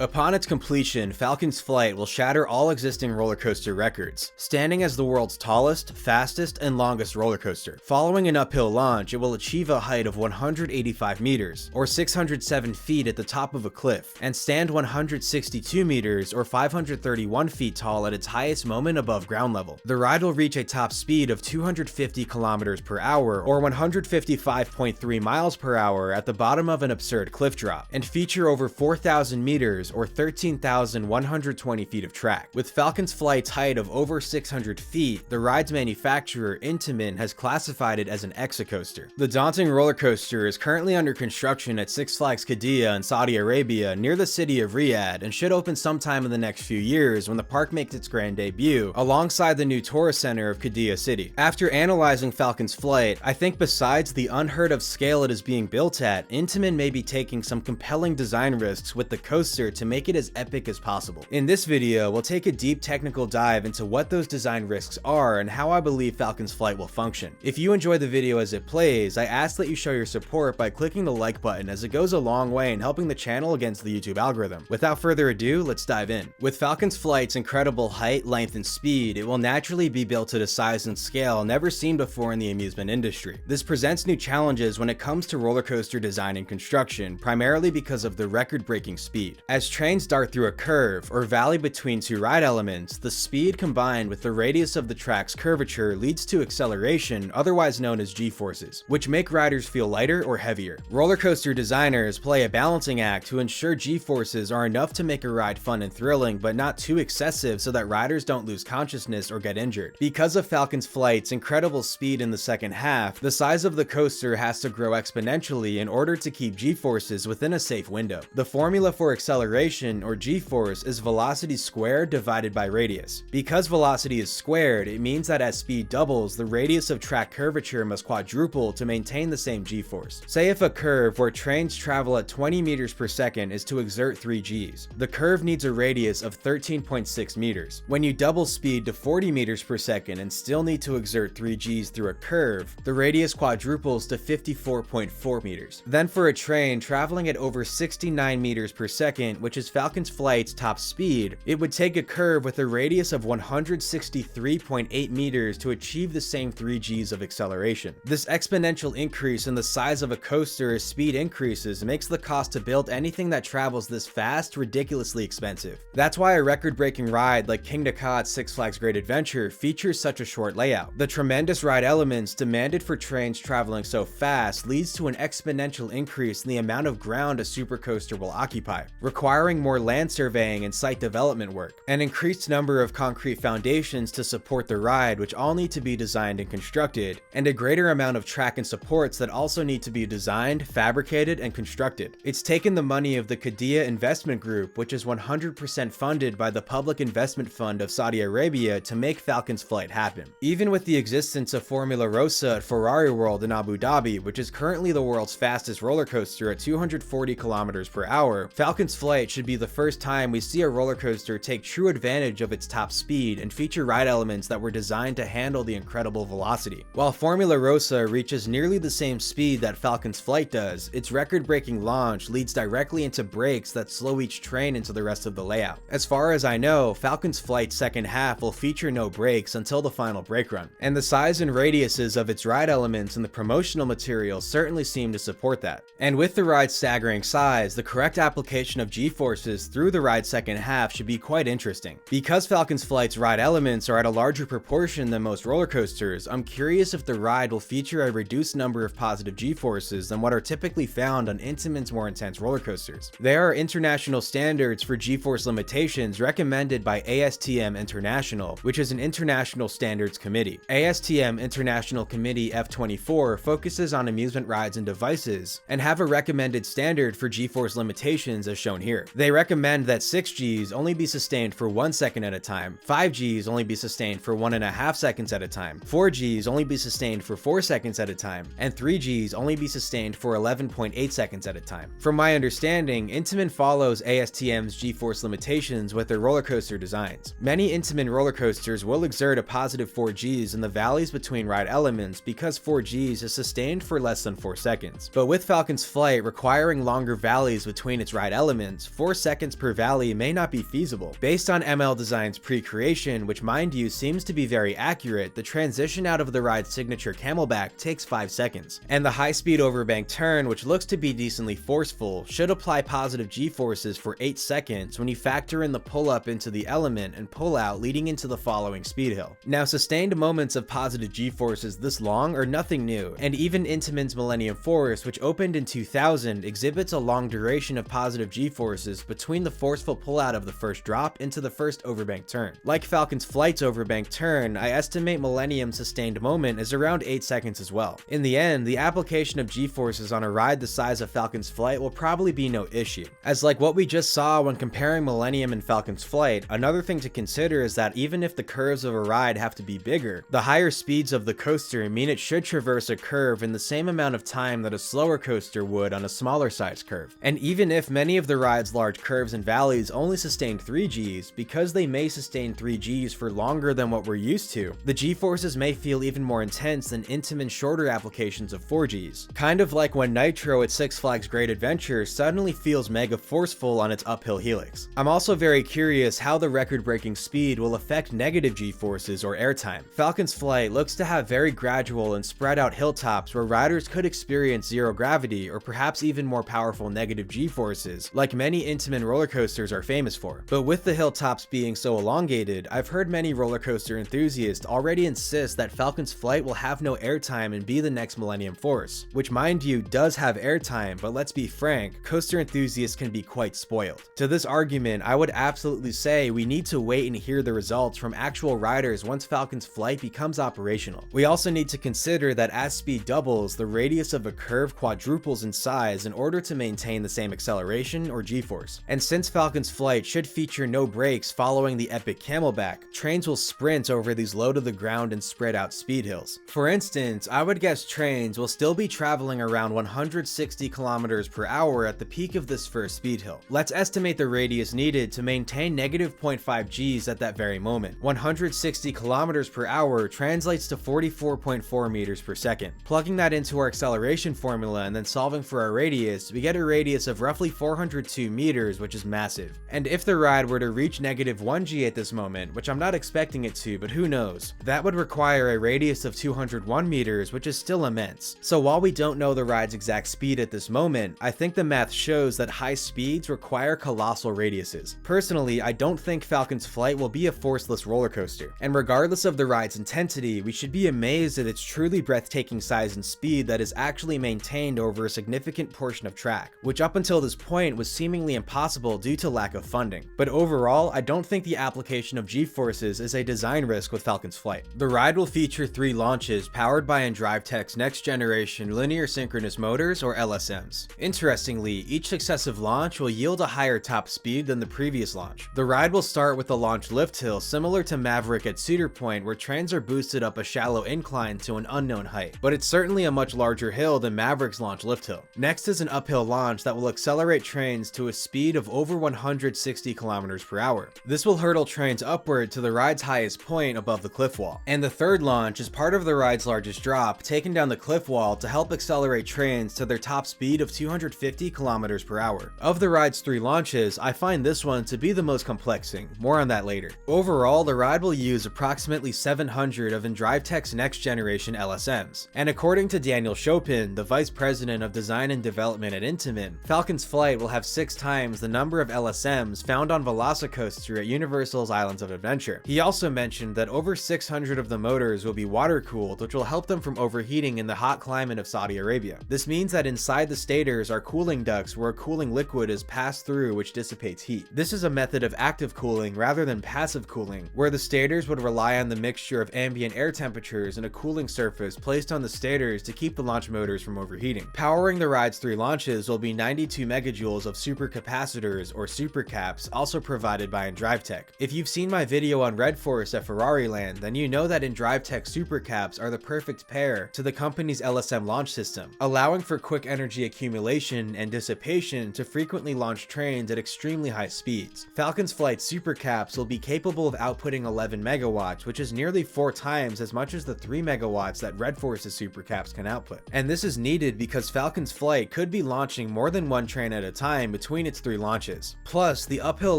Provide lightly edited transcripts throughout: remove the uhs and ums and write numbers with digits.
Upon its completion, Falcon's flight will shatter all existing roller coaster records, standing as the world's tallest, fastest, and longest roller coaster. Following an uphill launch, it will achieve a height of 185 meters, or 607 feet at the top of a cliff, and stand 162 meters, or 531 feet tall at its highest moment above ground level. The ride will reach a top speed of 250 kilometers per hour, or 155.3 miles per hour at the bottom of an absurd cliff drop, and feature over 4,000 meters, or 13,120 feet of track. With Falcon's flight's height of over 600 feet, the ride's manufacturer, Intamin, has classified it as an exocoaster. The daunting roller coaster is currently under construction at Six Flags Qiddiya in Saudi Arabia near the city of Riyadh, and should open sometime in the next few years when the park makes its grand debut alongside the new tourist center of Qiddiya City. After analyzing Falcon's flight, I think besides the unheard of scale it is being built at, Intamin may be taking some compelling design risks with the coaster to make it as epic as possible. In this video, we'll take a deep technical dive into what those design risks are and how I believe Falcon's flight will function. If you enjoy the video as it plays, I ask that you show your support by clicking the like button, as it goes a long way in helping the channel against the YouTube algorithm. Without further ado, let's dive in. With Falcon's flight's incredible height, length, and speed, it will naturally be built at a size and scale never seen before in the amusement industry. This presents new challenges when it comes to roller coaster design and construction, primarily because of the record-breaking speed. As trains dart through a curve or valley between two ride elements, the speed combined with the radius of the track's curvature leads to acceleration, otherwise known as G-forces, which make riders feel lighter or heavier. Roller coaster designers play a balancing act to ensure G-forces are enough to make a ride fun and thrilling, but not too excessive so that riders don't lose consciousness or get injured. Because of Falcon's flight's incredible speed in the second half, the size of the coaster has to grow exponentially in order to keep G-forces within a safe window. The formula for acceleration, or G-force, is velocity squared divided by radius. Because velocity is squared, it means that as speed doubles, the radius of track curvature must quadruple to maintain the same G-force. Say if a curve where trains travel at 20 meters per second is to exert 3 Gs. The curve needs a radius of 13.6 meters. When you double speed to 40 meters per second and still need to exert 3 Gs through a curve, the radius quadruples to 54.4 meters. Then for a train traveling at over 69 meters per second, which is Falcon's flight's top speed, it would take a curve with a radius of 163.8 meters to achieve the same 3 Gs of acceleration. This exponential increase in the size of a coaster as speed increases makes the cost to build anything that travels this fast ridiculously expensive. That's why a record-breaking ride like Qiddiya City's Six Flags Great Adventure features such a short layout. The tremendous ride elements demanded for trains traveling so fast leads to an exponential increase in the amount of ground a supercoaster will occupy, requiring more land surveying and site development work, an increased number of concrete foundations to support the ride, which all need to be designed and constructed, and a greater amount of track and supports that also need to be designed, fabricated, and constructed. It's taken the money of the Qiddiya Investment Group, which is 100% funded by the Public Investment Fund of Saudi Arabia, to make Falcon's flight happen. Even with the existence of Formula Rossa at Ferrari World in Abu Dhabi, which is currently the world's fastest roller coaster at 240 kilometers per hour, Falcon's flight should be the first time we see a roller coaster take true advantage of its top speed and feature ride elements that were designed to handle the incredible velocity. While Formula Rossa reaches nearly the same speed that Falcon's flight does, its record-breaking launch leads directly into brakes that slow each train into the rest of the layout. As far as I know, Falcon's flight's second half will feature no brakes until the final brake run, and the size and radiuses of its ride elements and the promotional materials certainly seem to support that. And with the ride's staggering size, the correct application of G-forces through the ride's second half should be quite interesting. Because Falcon's flight's ride elements are at a larger proportion than most roller coasters, I'm curious if the ride will feature a reduced number of positive G-forces than what are typically found on Intamin's more intense roller coasters. There are international standards for G-force limitations recommended by ASTM International, which is an international standards committee. ASTM International Committee F24 focuses on amusement rides and devices, and have a recommended standard for G-force limitations as shown here. They recommend that 6 Gs only be sustained for 1 second at a time, 5 Gs only be sustained for 1.5 seconds at a time, 4 Gs only be sustained for 4 seconds at a time, and 3 Gs only be sustained for 11.8 seconds at a time. From my understanding, Intamin follows ASTM's G-force limitations with their roller coaster designs. Many Intamin roller coasters will exert a positive 4 Gs in the valleys between ride elements because 4 Gs is sustained for less than 4 seconds. But with Falcon's flight requiring longer valleys between its ride elements, 4 seconds per valley may not be feasible. Based on ML Design's pre-creation, which mind you seems to be very accurate, the transition out of the ride's signature camelback takes 5 seconds. And the high-speed overbank turn, which looks to be decently forceful, should apply positive g-forces for 8 seconds when you factor in the pull-up into the element and pull-out leading into the following speed hill. Now, sustained moments of positive g-forces this long are nothing new, and even Intamin's Millennium Force, which opened in 2000, exhibits a long duration of positive g-forces between the forceful pull-out of the first drop into the first overbank turn. Like Falcon's Flight's overbank turn, I estimate Millennium's sustained moment is around 8 seconds as well. In the end, the application of g-forces on a ride the size of Falcon's Flight will probably be no issue. As like what we just saw when comparing Millennium and Falcon's Flight, another thing to consider is that even if the curves of a ride have to be bigger, the higher speeds of the coaster mean it should traverse a curve in the same amount of time that a slower coaster would on a smaller size curve. And even if many of the ride's large curves and valleys only sustain 3 Gs, because they may sustain 3 Gs for longer than what we're used to, the g-forces may feel even more intense than Intamin's shorter applications of 4 Gs. Kind of like when Nitro at Six Flags Great Adventure suddenly feels mega forceful on its uphill helix. I'm also very curious how the record-breaking speed will affect negative g-forces or airtime. Falcon's Flight looks to have very gradual and spread out hilltops where riders could experience zero gravity or perhaps even more powerful negative g-forces, like many Intamin roller coasters are famous for. But with the hilltops being so elongated, I've heard many roller coaster enthusiasts already insist that Falcon's Flight will have no airtime and be the next Millennium Force, which mind you does have airtime, but let's be frank, coaster enthusiasts can be quite spoiled. To this argument, I would absolutely say we need to wait and hear the results from actual riders once Falcon's Flight becomes operational. We also need to consider that as speed doubles, the radius of a curve quadruples in size in order to maintain the same acceleration or g-force. And since Falcon's Flight should feature no brakes following the epic camelback, trains will sprint over these low to the ground and spread out speed hills. For instance, I would guess trains will still be traveling around 160 kilometers per hour at the peak of this first speed hill. Let's estimate the radius needed to maintain negative 0.5 Gs at that very moment. 160 kilometers per hour translates to 44.4 meters per second. Plugging that into our acceleration formula and then solving for our radius, we get a radius of roughly 402 meters, which is massive. And if the ride were to reach negative 1 G at this moment, which I'm not expecting it to, but who knows, that would require a radius of 201 meters, which is still immense. So while we don't know the ride's exact speed at this moment, I think the math shows that high speeds require colossal radiuses. Personally, I don't think Falcon's Flight will be a forceless roller coaster, and regardless of the ride's intensity, we should be amazed at its truly breathtaking size and speed that is actually maintained over a significant portion of track, which up until this point was seemingly impossible due to lack of funding. But overall, I don't think the application of g-forces is a design risk with Falcon's Flight. The ride will feature 3 launches powered by EnDriveTech's next generation linear synchronous motors, or LSMs. Interestingly, each successive launch will yield a higher top speed than the previous launch. The ride will start with a launch lift hill similar to Maverick at Cedar Point, where trains are boosted up a shallow incline to an unknown height, but it's certainly a much larger hill than Maverick's launch lift hill. Next is an uphill launch that will accelerate trains to a speed of over 160 kilometers per hour. This will hurtle trains upward to the ride's highest point above the cliff wall. And the third launch is part of the ride's largest drop, taken down the cliff wall to help accelerate trains to their top speed of 250 kilometers per hour. Of the ride's 3 launches, I find this one to be the most complexing. More on that later. Overall, the ride will use approximately 700 of EnDriveTech's next generation LSMs. And according to Daniel Chopin, the vice president of design and development at Intamin, Falcon's Flight will have 6 times the number of LSMs found on Velocicoaster at Universal's Islands of Adventure. He also mentioned that over 600 of the motors will be water cooled, which will help them from overheating in the hot climate of Saudi Arabia. This means that inside the stators are cooling ducts where a cooling liquid is passed through which dissipates heat. This is a method of active cooling rather than passive cooling, where the stators would rely on the mixture of ambient air temperatures and a cooling surface placed on the stators to keep the launch motors from overheating. Powering the ride's 3 launches will be 92 megajoules of supercapacitors, or supercaps, also provided by EnDriveTech. If you've seen my video on Red Force at Ferrariland, then you know that EnDriveTech supercaps are the perfect pair to the company's LSM launch system, allowing for quick energy accumulation and dissipation to frequently launch trains at extremely high speeds. Falcon's Flight supercaps will be capable of outputting 11 megawatts, which is nearly 4 times as much as the 3 megawatts that Red Force's supercaps can output. And this is needed because Falcon's Flight could be launching more than one train at a time between between its 3 launches. Plus, the uphill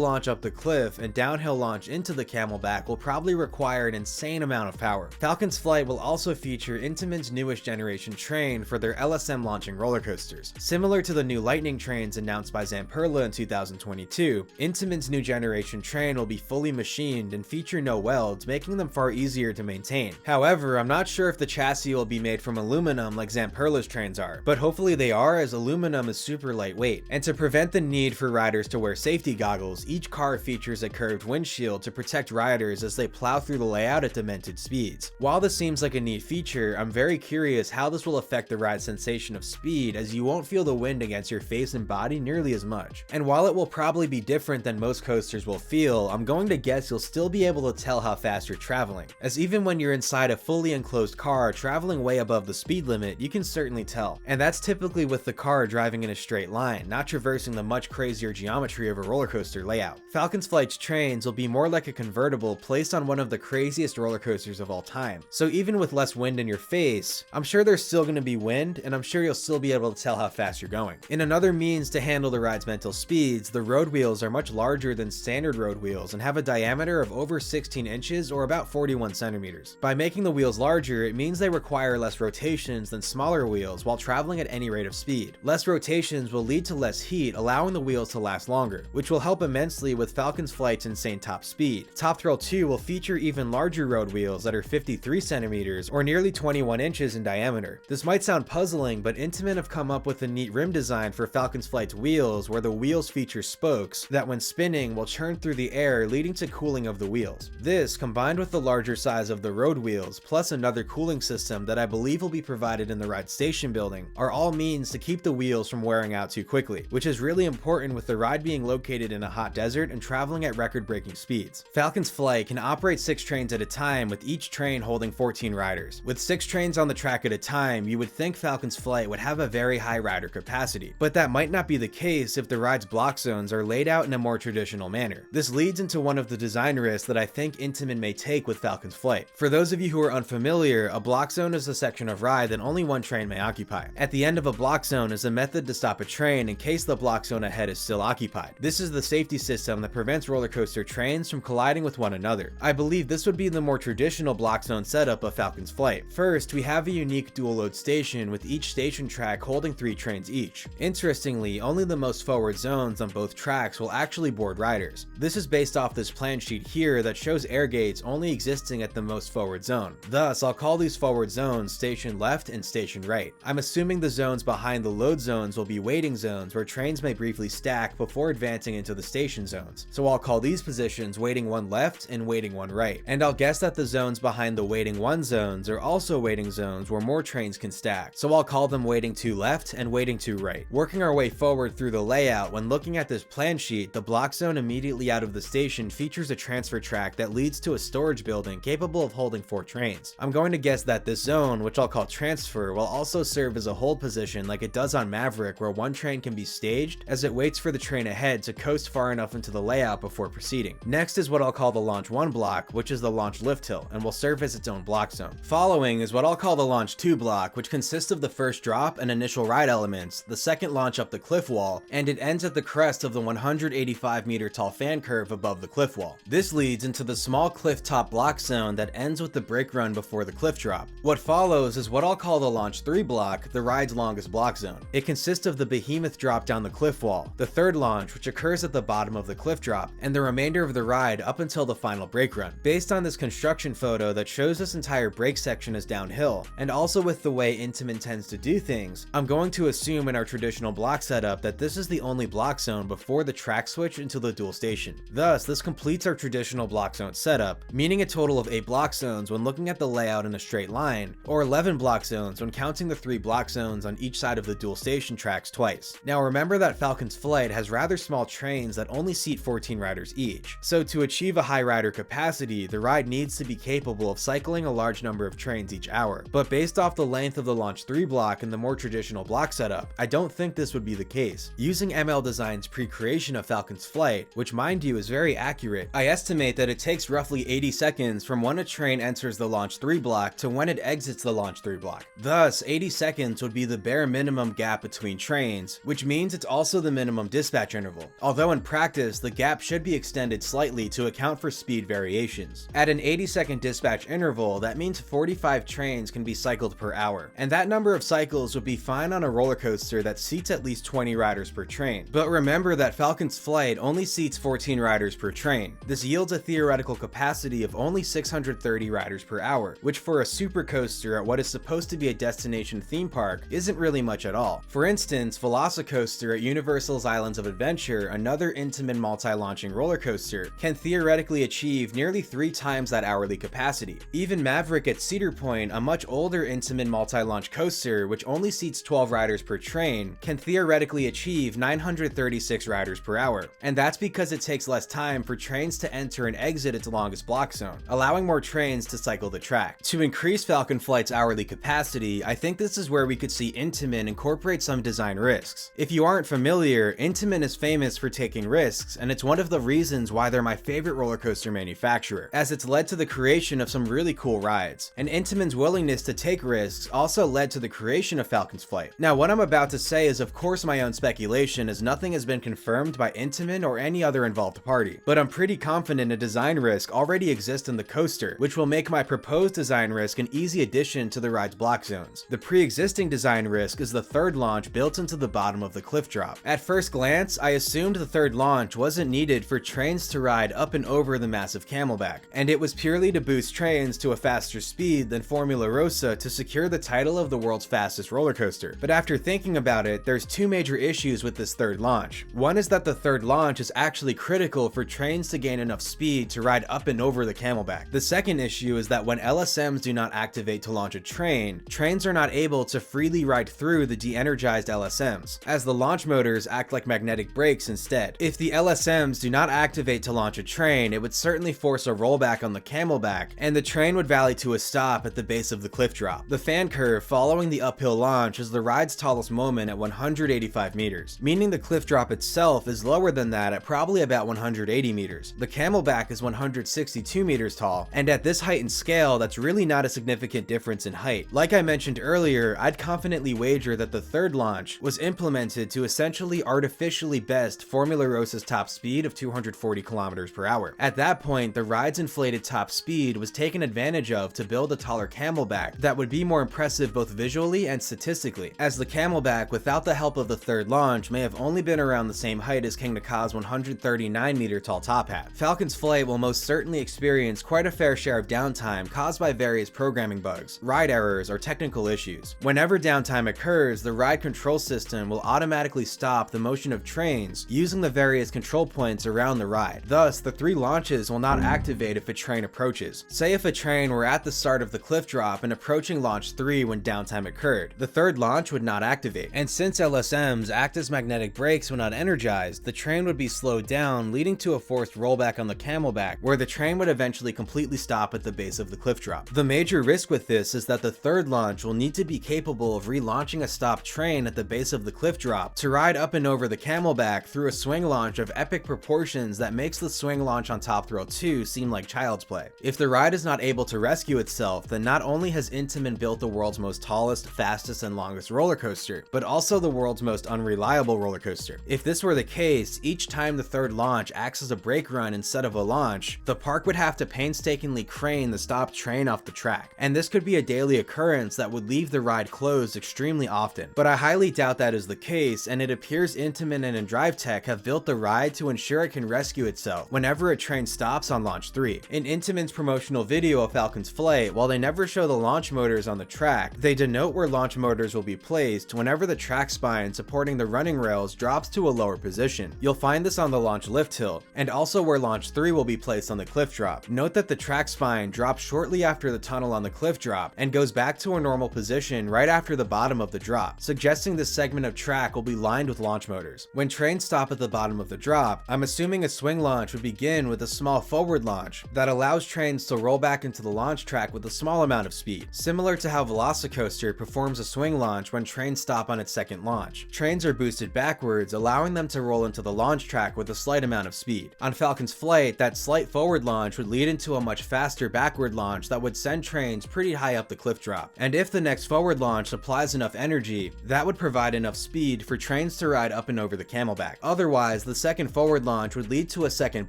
launch up the cliff and downhill launch into the Camelback will probably require an insane amount of power. Falcon's flight will also feature Intamin's newest generation train for their LSM launching roller coasters. Similar to the new Lightning trains announced by Zamperla in 2022, Intamin's new generation train will be fully machined and feature no welds, making them far easier to maintain. However, I'm not sure if the chassis will be made from aluminum like Zamperla's trains are, but hopefully they are, as aluminum is super lightweight. And to prevent the need for riders to wear safety goggles, each car features a curved windshield to protect riders as they plow through the layout at demented speeds. While this seems like a neat feature, I'm very curious how this will affect the ride sensation of speed, as you won't feel the wind against your face and body nearly as much. And while it will probably be different than most coasters will feel, I'm going to guess you'll still be able to tell how fast you're traveling, as even when you're inside a fully enclosed car traveling way above the speed limit, you can certainly tell. And that's typically with the car driving in a straight line, not traversing the much crazier geometry of a roller coaster layout. Falcon's Flight's trains will be more like a convertible placed on one of the craziest roller coasters of all time. So even with less wind in your face, I'm sure there's still going to be wind, and I'm sure you'll still be able to tell how fast you're going. In another means to handle the ride's mental speeds, the road wheels are much larger than standard road wheels and have a diameter of over 16 inches or about 41 centimeters. By making the wheels larger, it means they require less rotations than smaller wheels while traveling at any rate of speed. Less rotations will lead to less heat, allowing the wheels to last longer, which will help immensely with Falcon's Flight's insane top speed. Top Thrill 2 will feature even larger road wheels that are 53 centimeters or nearly 21 inches in diameter. This might sound puzzling, but Intamin have come up with a neat rim design for Falcon's Flight's wheels, where the wheels feature spokes that when spinning will churn through the air, leading to cooling of the wheels. This, combined with the larger size of the road wheels, plus another cooling system that I believe will be provided in the ride station building, are all means to keep the wheels from wearing out too quickly, which is really important with the ride being located in a hot desert and traveling at record-breaking speeds. Falcon's Flight can operate 6 trains at a time, with each train holding 14 riders. With 6 trains on the track at a time, you would think Falcon's Flight would have a very high rider capacity, but that might not be the case if the ride's block zones are laid out in a more traditional manner. This leads into one of the design risks that I think Intamin may take with Falcon's Flight. For those of you who are unfamiliar, a block zone is a section of ride that only one train may occupy. At the end of a block zone is a method to stop a train in case the block zone ahead is still occupied. This is the safety system that prevents roller coaster trains from colliding with one another. I believe this would be the more traditional block zone setup of Falcon's Flight. First, we have a unique dual load station with each station track holding 3 trains each. Interestingly, only the most forward zones on both tracks will actually board riders. This is based off this plan sheet here that shows air gates only existing at the most forward zone. Thus, I'll call these forward zones station left and station right. I'm assuming the zones behind the load zones will be waiting zones where trains may briefly stack before advancing into the station zones. So I'll call these positions waiting 1 left and waiting 1 right. And I'll guess that the zones behind the waiting 1 zones are also waiting zones where more trains can stack. So I'll call them waiting 2 left and waiting 2 right. Working our way forward through the layout, when looking at this plan sheet, the block zone immediately out of the station features a transfer track that leads to a storage building capable of holding 4 trains. I'm going to guess that this zone, which I'll call transfer, will also serve as a hold position like it does on Maverick, where one train can be staged as it waits for the train ahead to coast far enough into the layout before proceeding. Next is what I'll call the launch 1 block, which is the launch lift hill, and will serve as its own block zone. Following is what I'll call the launch 2 block, which consists of the first drop and initial ride elements, the second launch up the cliff wall, and it ends at the crest of the 185-meter tall fan curve above the cliff wall. This leads into the small cliff top block zone that ends with the brake run before the cliff drop. What follows is what I'll call the launch 3 block, the ride's longest block zone. It consists of the behemoth drop down the cliff wall, the third launch, which occurs at the bottom of the cliff drop, and the remainder of the ride up until the final brake run. Based on this construction photo that shows this entire brake section is downhill, and also with the way Intamin tends to do things, I'm going to assume in our traditional block setup that this is the only block zone before the track switch into the dual station. Thus, this completes our traditional block zone setup, meaning a total of 8 block zones when looking at the layout in a straight line, or 11 block zones when counting the 3 block zones on each side of the dual station tracks twice. Now remember that Falcon's Flight has rather small trains that only seat 14 riders each, so to achieve a high rider capacity, the ride needs to be capable of cycling a large number of trains each hour. But based off the length of the launch 3 block and the more traditional block setup, I don't think this would be the case. Using ML Design's pre-creation of Falcon's Flight, which mind you is very accurate, I estimate that it takes roughly 80 seconds from when a train enters the launch 3 block to when it exits the launch 3 block. Thus, 80 seconds would be the bare minimum gap between trains, which means it's also the minimum dispatch interval, although in practice the gap should be extended slightly to account for speed variations. At an 80-second dispatch interval, that means 45 trains can be cycled per hour, and that number of cycles would be fine on a roller coaster that seats at least 20 riders per train. But remember that Falcon's flight only seats 14 riders per train. This yields a theoretical capacity of only 630 riders per hour, which for a super coaster at what is supposed to be a destination theme park isn't really much at all. For instance, Velocicoaster at Universal's Islands of Adventure, another Intamin multi-launching roller coaster, can theoretically achieve nearly 3 times that hourly capacity. Even Maverick at Cedar Point, a much older Intamin multi-launch coaster which only seats 12 riders per train, can theoretically achieve 936 riders per hour. And that's because it takes less time for trains to enter and exit its longest block zone, allowing more trains to cycle the track. To increase Falcon Flight's hourly capacity, I think this is where we could see Intamin incorporate some design risks. If you aren't familiar, Intamin is famous for taking risks, and it's one of the reasons why they're my favorite roller coaster manufacturer, as it's led to the creation of some really cool rides. And Intamin's willingness to take risks also led to the creation of Falcon's Flight. Now, what I'm about to say is of course my own speculation, as nothing has been confirmed by Intamin or any other involved party, but I'm pretty confident a design risk already exists in the coaster, which will make my proposed design risk an easy addition to the ride's block zones. The pre-existing design risk is the third launch built into the bottom of the cliff drop. At first glance, I assumed the third launch wasn't needed for trains to ride up and over the massive camelback, and it was purely to boost trains to a faster speed than Formula Rossa to secure the title of the world's fastest roller coaster. But after thinking about it, there's 2 major issues with this third launch. One is that the third launch is actually critical for trains to gain enough speed to ride up and over the camelback. The second issue is that when LSMs do not activate to launch a train, trains are not able to freely ride through the de-energized LSMs, as the launch motors act like magnetic brakes instead. If the LSMs do not activate to launch a train, it would certainly force a rollback on the camelback, and the train would valley to a stop at the base of the cliff drop. The fan curve following the uphill launch is the ride's tallest moment at 185 meters, meaning the cliff drop itself is lower than that at probably about 180 meters. The camelback is 162 meters tall, and at this height and scale, that's really not a significant difference in height. Like I mentioned earlier, I'd confidently wager that the third launch was implemented to essentially artificially best Formula Rossa's top speed of 240 kilometers per hour. At that point, the ride's inflated top speed was taken advantage of to build a taller camelback that would be more impressive both visually and statistically, as the camelback without the help of the third launch may have only been around the same height as King Naka's 139 meter tall top hat. Falcon's Flight will most certainly experience quite a fair share of downtime caused by various programming bugs, ride errors, or technical issues. Whenever downtime occurs, the ride control system will automatically stop the motion of trains using the various control points around the ride. Thus, the 3 launches will not activate if a train approaches. Say if a train were at the start of the cliff drop and approaching launch 3 when downtime occurred, the third launch would not activate. And since LSMs act as magnetic brakes when not energized, the train would be slowed down, leading to a forced rollback on the camelback, where the train would eventually completely stop at the base of the cliff drop. The major risk with this is that the third launch will need to be capable of relaunching a stopped train at the base of the cliff drop to ride up and over the camelback through a swing launch of epic proportions that makes the swing launch on Top Thrill 2 seem like child's play. If the ride is not able to rescue itself, then not only has Intamin built the world's most tallest, fastest, and longest roller coaster, but also the world's most unreliable roller coaster. If this were the case, each time the third launch acts as a brake run instead of a launch, the park would have to painstakingly crane the stopped train off the track, and this could be a daily occurrence that would leave the ride closed extremely often. But I highly doubt that is the case, and it appears Intamin and Drive Tech have built the ride to ensure it can rescue itself whenever a train stops on launch 3. In Intamin's promotional video of Falcon's Flight, while they never show the launch motors on the track, they denote where launch motors will be placed whenever the track spine supporting the running rails drops to a lower position. You'll find this on the launch lift hill, and also where launch 3 will be placed on the cliff drop. Note that the track spine drops shortly after the tunnel on the cliff drop and goes back to a normal position right after the bottom of the drop, suggesting this segment of track will be lined with launch motors. When trains stop at the bottom of the drop, I'm assuming a swing launch would begin with a small forward launch that allows trains to roll back into the launch track with a small amount of speed, similar to how Velocicoaster performs a swing launch when trains stop on its second launch. Trains are boosted backwards, allowing them to roll into the launch track with a slight amount of speed. On Falcon's Flight, that slight forward launch would lead into a much faster backward launch that would send trains pretty high up the cliff drop. And if the next forward launch applies enough energy, that would provide enough speed for trains to ride up and over the camelback. Otherwise, the second forward launch would lead to a second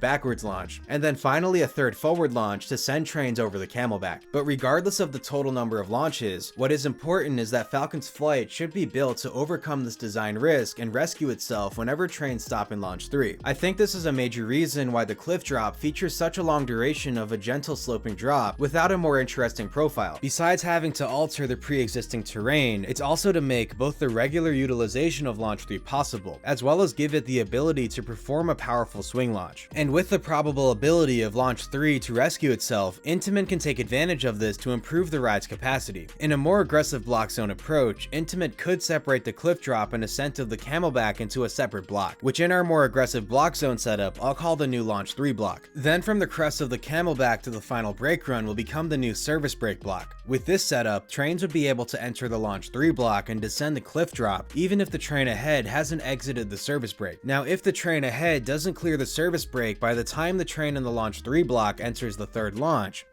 backwards launch, and then finally a third forward launch to send trains over the camelback. But regardless of the total number of launches, what is important is that Falcon's flight should be built to overcome this design risk and rescue itself whenever trains stop in Launch 3. I think this is a major reason why the cliff drop features such a long duration of a gentle sloping drop without a more interesting profile. Besides having to alter the pre-existing terrain, it's also to make both the regular utilization of Launch 3 possible, as well as give it the ability to perform a powerful swing launch. And with the probable ability of Launch 3 to rescue itself, Intamin can take advantage of this to improve the ride's capacity. In a more aggressive block zone approach, Intamin could separate the cliff drop and ascent of the camelback into a separate block, which in our more aggressive block zone setup, I'll call the new Launch 3 block. Then from the crest of the camelback to the final brake run will become the new service brake block. With this setup, trains would be able to enter the Launch 3 block and descend the cliff drop, even if the train ahead hasn't exited the service brake. Now, if the train ahead doesn't clear the service brake by the time the train in the Launch 3 block enters the third launch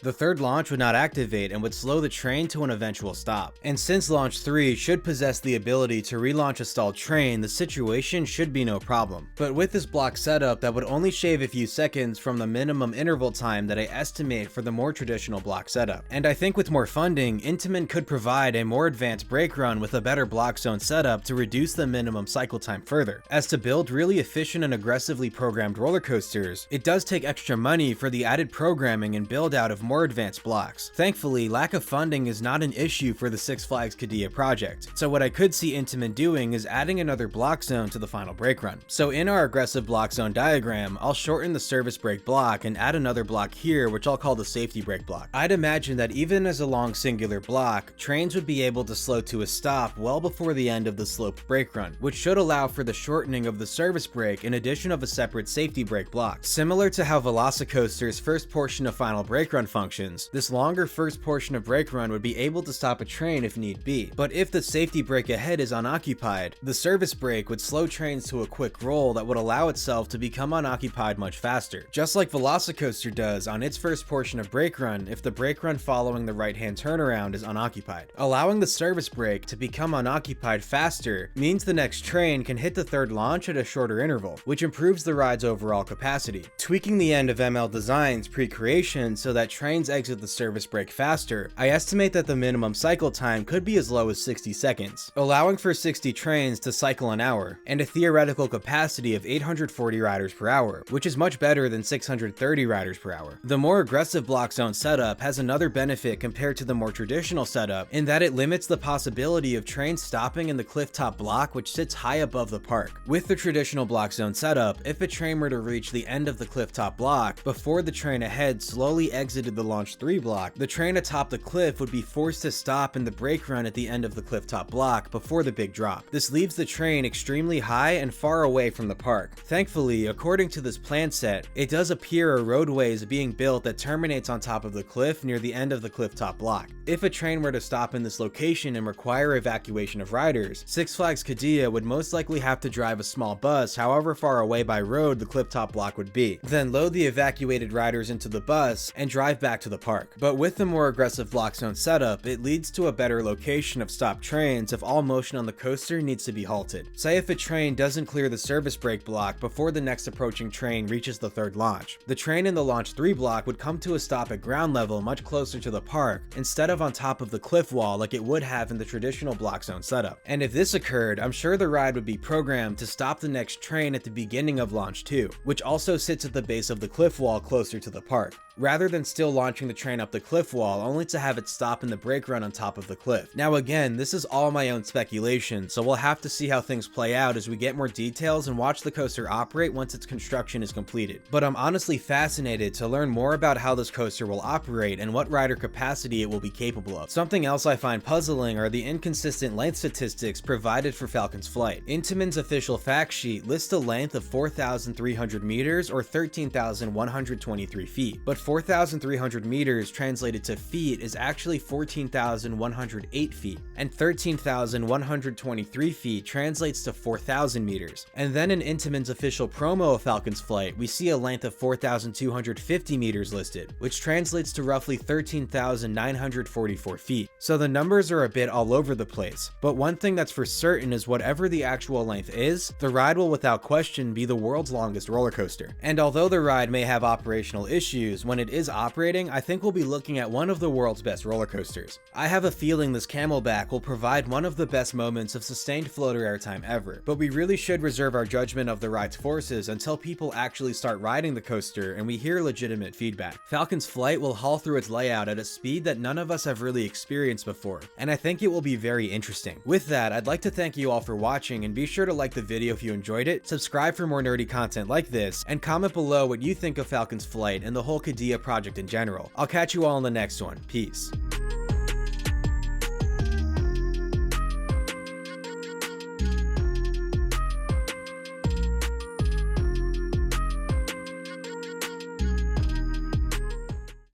would not activate and would slow the train to an eventual stop. And since Launch 3 should possess the ability to relaunch a stalled train, the situation should be no problem. But with this block setup, that would only shave a few seconds from the minimum interval time that I estimate for the more traditional block setup. And I think with more funding, Intamin could provide a more advanced brake run with a better block zone setup to reduce the minimum cycle time further. As to build really efficient and aggressively programmed roller coasters, it does take extra money for the added programming and build out of more advanced blocks. Thankfully, lack of funding is not an issue for the Six Flags Qiddiya project, so what I could see Intamin doing is adding another block zone to the final brake run. So in our aggressive block zone diagram, I'll shorten the service brake block and add another block here, which I'll call the safety brake block. I'd imagine that even as a long singular block, trains would be able to slow to a stop well before the end of the sloped brake run, which should allow for the shortening of the service brake in addition of a separate safety brake block. Similar to how Velocicoaster's first portion of final brake run functions, this longer first portion of brake run would be able to stop a train if need be. But if the safety brake ahead is unoccupied, the service brake would slow trains to a quick roll that would allow itself to become unoccupied much faster. Just like Velocicoaster does on its first portion of brake run if the brake run following the right-hand turnaround is unoccupied. Allowing the service brake to become unoccupied faster means the next train can hit the third launch at a shorter interval, which improves the ride's overall capacity. Tweaking the end of ML Design's pre-creation so that trains exit the service brake faster, I estimate that the minimum cycle time could be as low as 60 seconds, allowing for 60 trains to cycle an hour, and a theoretical capacity of 840 riders per hour, which is much better than 630 riders per hour. The more aggressive block zone setup has another benefit compared to the more traditional setup in that it limits the possibility of trains stopping in the cliff top block, which sits high above the park. With the traditional block zone setup, if a train were to reach the end of the cliff top block before the train ahead slowly exited the Launch 3 block, the train atop the cliff would be forced to stop in the brake run at the end of the cliff top block before the big drop. This leaves the train extremely high and far away from the park. Thankfully, according to this plan set, it does appear a roadway is being built that terminates on top of the cliff near the end of the cliff top block. If a train were to stop in this location and require evacuation of riders, Six Flags Qiddiya would most likely have to drive a small bus however far away by road the cliff top block would be, then load the evacuated riders into the bus and drive back to the park. But with the more aggressive block zone setup, it leads to a better location of stopped trains if all motion on the coaster needs to be halted. Say if a train doesn't clear the service brake block before the next approaching train reaches the third launch, the train in the Launch 3 block would come to a stop at ground level much closer to the park instead of on top of the cliff wall like it would have in the traditional block zone setup. And if this occurred, I'm sure the ride would be programmed to stop the next train at the beginning of Launch 2, which also sits at the base of the cliff wall closer to the park, rather than still launching the train up the cliff wall only to have it stop in the brake run on top of the cliff. Now again, this is all my own speculation, so we'll have to see how things play out as we get more details and watch the coaster operate once its construction is completed. But I'm honestly fascinated to learn more about how this coaster will operate and what rider capacity it will be capable of. Something else I find puzzling are the inconsistent length statistics provided for Falcon's flight. Intamin's official fact sheet lists a length of 4,300 meters or 13,123 feet, but 4,300 meters translated to feet is actually 14,108 feet, and 13,123 feet translates to 4,000 meters. And then in Intamin's official promo of Falcon's flight, we see a length of 4,250 meters listed, which translates to roughly 13,944 feet. So the numbers are a bit all over the place, but one thing that's for certain is whatever the actual length is, the ride will without question be the world's longest roller coaster. And although the ride may have operational issues, when it is operating, I think we'll be looking at one of the world's best roller coasters. I have a feeling this Camelback will provide one of the best moments of sustained floater airtime ever, but we really should reserve our judgment of the ride's forces until people actually start riding the coaster and we hear legitimate feedback. Falcon's flight will haul through its layout at a speed that none of us have really experienced before, and I think it will be very interesting. With that, I'd like to thank you all for watching, and be sure to like the video if you enjoyed it, subscribe for more nerdy content like this, and comment below what you think of Falcon's flight and the whole Qiddiya project in general. I'll catch you all in the next one. Peace.